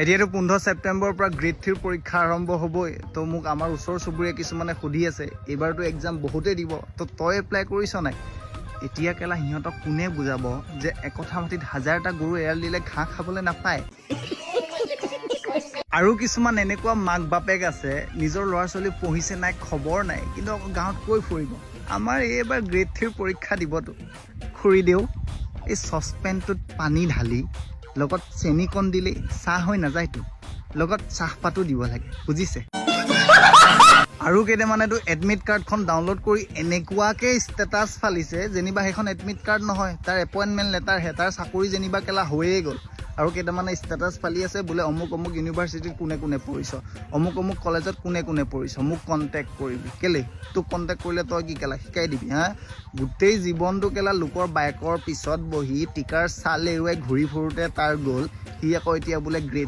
এতিয়াতো 15 ছেপ্টেম্বৰৰ পৰা গ্ৰেড 3 পৰীক্ষা আৰম্ভ হ'বই। তো মোক আমাৰ ওচৰ চুবুৰীয়া কিছুমানে সুধি আছে এইবাৰতো এক্সাম বহুতেই দিব, তো তই এপ্লাই কৰিছ নাই? এতিয়া কেলা সিহঁতক কোনে বুজাব যে একঠা মাটিত 1000টা গৰু এৰাল দিলে ঘাঁহ খাবলৈ নাপায়। আৰু কিছুমান এনেকুৱা মাক বাপেক আছে নিজৰ ল'ৰা ছোৱালী পঢ়িছে নাই খবৰ নাই, কিন্তু গাঁৱত কৈ ফুৰিব আমাৰ এইবাৰ গ্ৰেড 3 পৰীক্ষা দিবতো। খুৰীদেউ, এই চচপেনটোত পানী ঢালি লগত চেনিকণ দিলেই চাহ হৈ নাযায়তো, লগত চাহপাতো দিব লাগে, বুজিছে? আৰু কেইটামানেতো এডমিট কাৰ্ডখন ডাউনলোড কৰি এনেকুৱাকে ষ্টেটাছ ফালিছে যেনিবা সেইখন এডমিট কাৰ্ড নহয়, তাৰ এপইণ্টমেণ্ট লেটাৰহে, তাৰ চাকৰি যেনিবা কেলা হৈয়ে গ'ল। আৰু কেইটামানে ষ্টেটাছ ফালি আছে বোলে অমুক অমুক ইউনিভাৰ্চিটিত কোনে কোনে পঢ়িছ, অমুক অমুক কলেজত কোনে কোনে পঢ়িছ, মোক কণ্টেক্ট কৰিবি। কেলে তোক কণ্টেক্ট কৰিলে তই কি কেলা শিকাই দিবি? হা, গোটেই জীৱনটো কেলা লোকৰ বাইকৰ পিছত বহি টিকাৰ চাল এৰুৱাই ঘূৰি ফুৰোতে তাৰ গ'ল, সি আকৌ এতিয়া বোলে গ্ৰেড